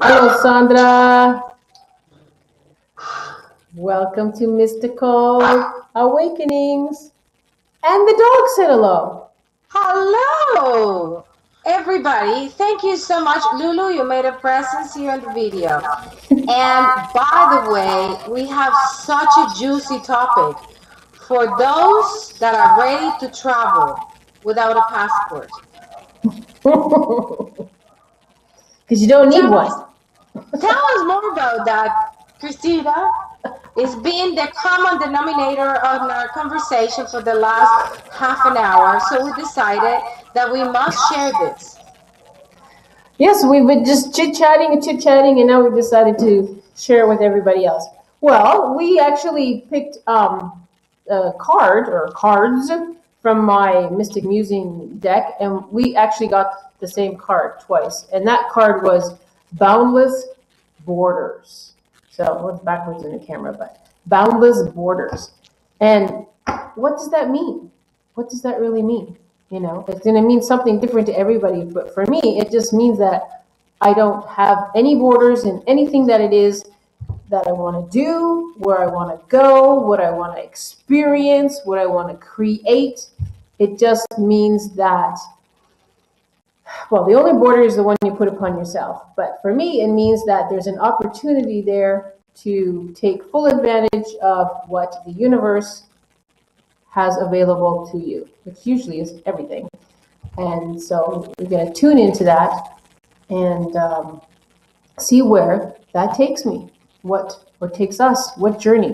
Hello, Sandra. Welcome to Mystical Awakenings. And the dog said hello. Hello, everybody. Thank you so much. Lulu, you made a presence here in the video. And by the way, we have such a juicy topic for those that are ready to travel without a passport. Because you don't need Tell one. us, tell us more about that, Christina. It's been the common denominator of our conversation for the last half an hour. So we decided that we must share this. Yes, we've been just chit-chatting, and now we've decided to share it with everybody else. Well, we actually picked a card or cards from my Mystic Musing deck, and we actually got the same card twice. And that card was Boundless Borders. So it's backwards in the camera, but Boundless Borders. And what does that mean? What does that really mean? You know, it's going to mean something different to everybody, but for me, it just means that I don't have any borders in anything that it is that I want to do, where I want to go, what I want to experience, what I want to create. It just means that, well, the only border is the one you put upon yourself. But for me, it means that there's an opportunity there to take full advantage of what the universe has available to you, which usually is everything. And so we're going to tune into that and see where that takes me, what takes us, what journey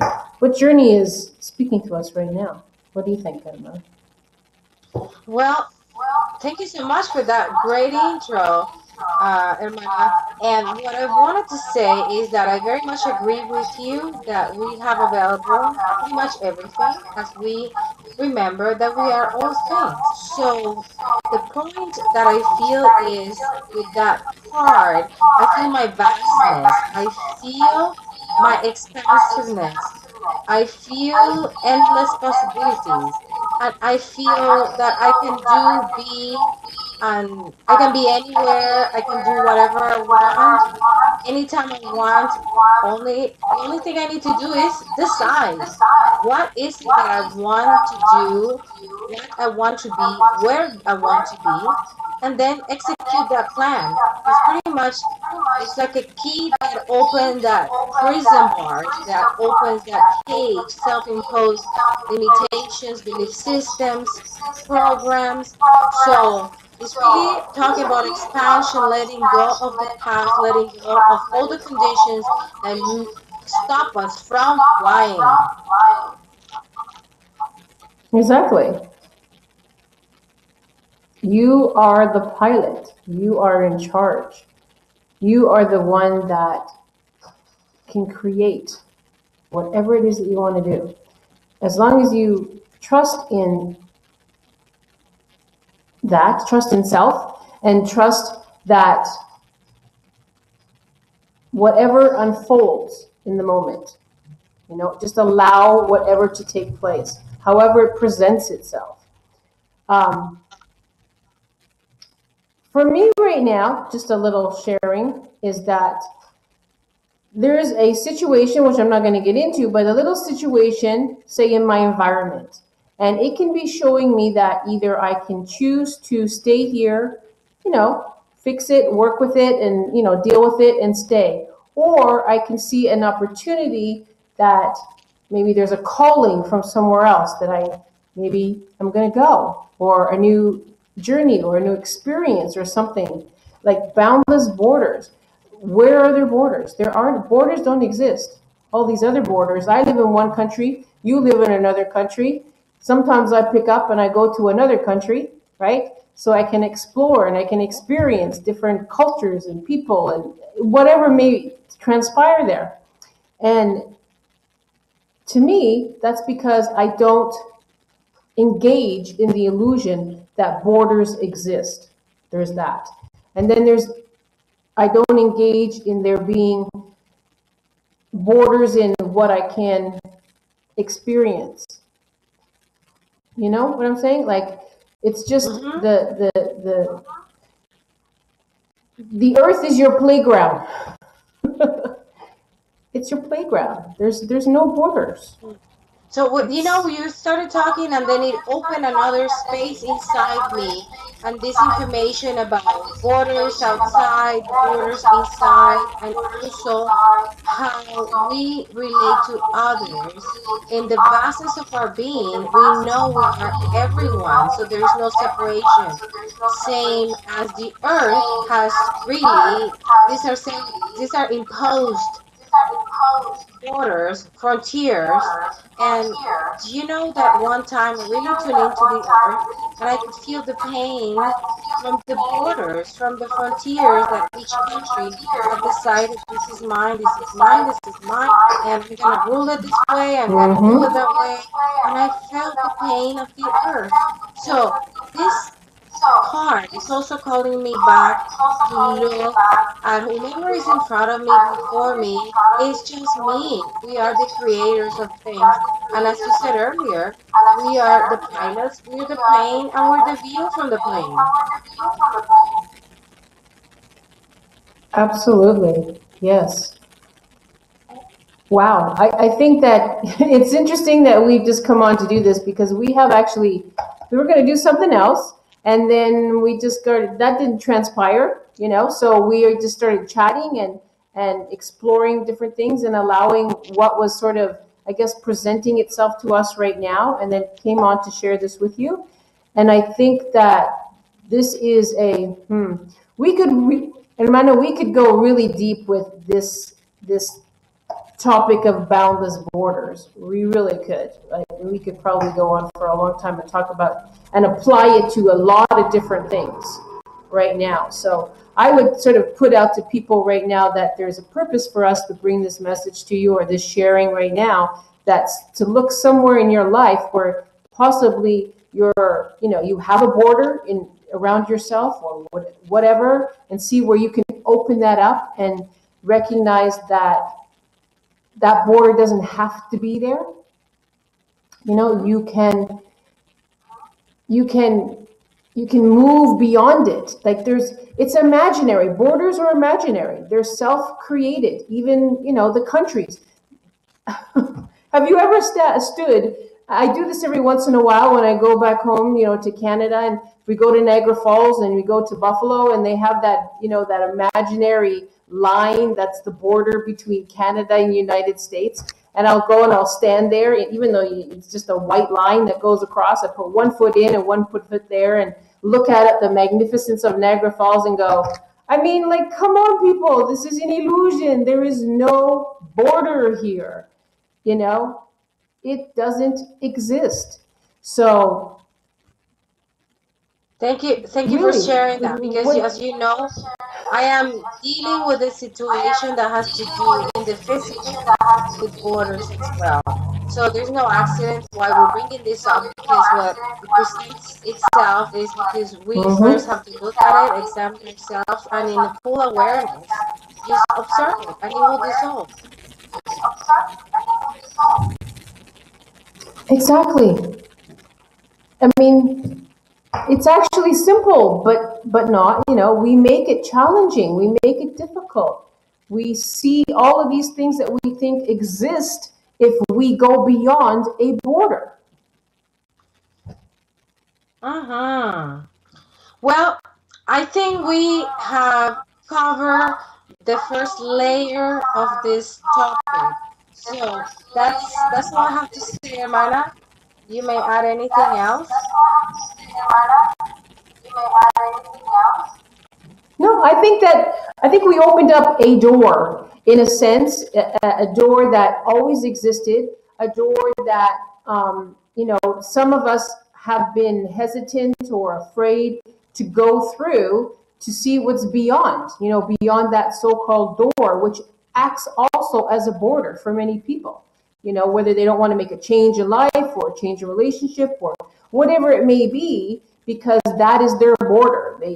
is speaking to us right now. What do you think, Edna? Well, thank you so much for that great intro, Hermana. And what I wanted to say is that I very much agree with you that we have available pretty much everything as we remember that we are all things. So the point that I feel is with that card, I feel my vastness, I feel my expansiveness, I feel endless possibilities, and I feel that I can be anywhere, I can do whatever I want, anytime I want. The only thing I need to do is decide what is it that I want to do, what I want to be, where I want to be, and then execute that plan. It's pretty much, it's like a key that opens that prison bars, that opens that cage, self-imposed limitations, belief systems, programs. So it's really talking about expansion, letting go of the past, letting go of all the conditions that stop us from flying. Exactly. You are the pilot. You are in charge. You are the one that can create whatever it is that you want to do. As long as you trust in that, trust in self, and trust that whatever unfolds in the moment, just allow whatever to take place, however it presents itself. Um, for me right now, just a little sharing is that there's a situation, which I'm not going to get into, but a little situation, say in my environment. And it can be showing me that either I can choose to stay here, fix it, work with it, and, deal with it and stay. Or I can see an opportunity that maybe there's a calling from somewhere else that maybe I'm going to go, or a new journey or a new experience or something like boundless borders. Where are their borders? There aren't. Borders don't exist. All these other borders. I live in one country. You live in another country. Sometimes I pick up and I go to another country, right? So I can explore and I can experience different cultures and people and whatever may transpire there. And to me, that's because I don't engage in the illusion that borders exist. There's that. And then I don't engage in there being borders in what I can experience. You know what I'm saying? Like, it's just Mm-hmm. the earth is your playground. It's your playground. There's no borders. So what It's you started talking, and then it opened another space inside me, and this information about borders outside, borders inside, and also how we relate to others. In the vastness of our being, we know we are everyone, so there is no separation. Same as the earth has really, these are imposed borders, frontiers. And do you know that one time I really tuned into the earth and I could feel the pain from the borders, from the frontiers that each country had decided this is mine, this is mine, this is mine, and I'm gonna rule it this way, I'm gonna rule it that way. And I felt the pain of the earth. So this card is also calling me back to look at whomever is in front of me, before me. It's just me. We are the creators of things. And as you said earlier, we are the pilots, we're the plane, and we're the view from the plane. absolutely yes. Wow. I think that it's interesting that we've just come on to do this because we have actually, we were going to do something else. And then we just started, that didn't transpire, so we just started chatting and exploring different things and allowing what was sort of, I guess, presenting itself to us right now. And then came on to share this with you. And I think that this is we could, and Amanda, we could go really deep with this topic of boundless borders. We really could. Like, we could probably go on for a long time and talk about and apply it to a lot of different things right now. So I would sort of put out to people right now that there's a purpose for us to bring this message to you or this sharing right now. That's to look somewhere in your life where possibly you have a border in around yourself or whatever, and see where you can open that up and recognize that that border doesn't have to be there. You can you can you can move beyond it. Like it's imaginary. Borders are imaginary. They're self-created. Even the countries. Have you ever stood? I do this every once in a while when I go back home, to Canada, and we go to Niagara Falls and we go to Buffalo, and they have that, that imaginary line that's the border between Canada and the United States. And I'll go and I'll stand there, even though it's just a white line that goes across. I put 1 foot in and 1 foot there, and look at it, the magnificence of Niagara Falls, and go, I mean, like, come on, people, this is an illusion. There is no border here. It doesn't exist. So Thank you really, for sharing that, because as you know, I am dealing with a situation that has to do in the physical with borders as well. So there's no accident why we're bringing this up, because what it presents itself is because we first have to look at it, examine ourselves, and in full awareness, just observe it, and it will dissolve. Exactly. I mean, it's actually simple, but not. We make it challenging. We make it difficult. We see all of these things that we think exist if we go beyond a border. Well, I think we have covered the first layer of this topic. So that's all I have to say, Amanda. You may add anything else. No, I think we opened up a door, in a sense, a door that always existed, a door that some of us have been hesitant or afraid to go through to see what's beyond, beyond that so-called door, which acts also as a border for many people. Whether they don't want to make a change in life or change a relationship or whatever it may be, because that is their border. They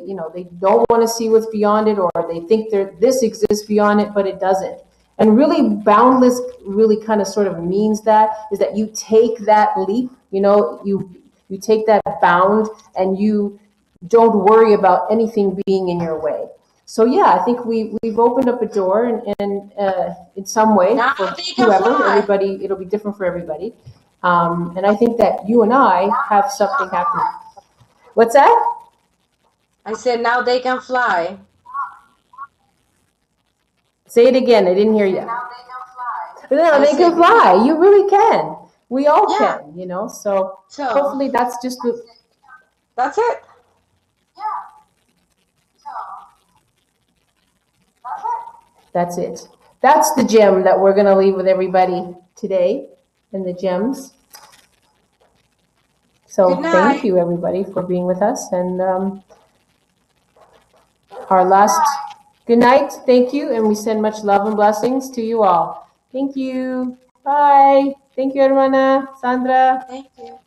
don't want to see what's beyond it, or they think this exists beyond it, but it doesn't. And really, boundless really kind of sort of means that is that you take that leap, you take that bound, and you don't worry about anything being in your way. So yeah, I think we've opened up a door and in some way Now for they can whoever, fly. everybody, it'll be different for everybody. And I think that you and I have something happening. What's that? I said now they can fly. Say it again. I didn't hear you. I They can said fly. You really can. We all yeah. can, you know. So So hopefully that's just that's it. that's it. That's the gem that we're gonna leave with everybody today, and the gems. So Good night. thank you everybody for being with us, and our last good night. Thank you, and we send much love and blessings to you all. Thank you. Bye. Thank you, hermana Sandra. Thank you.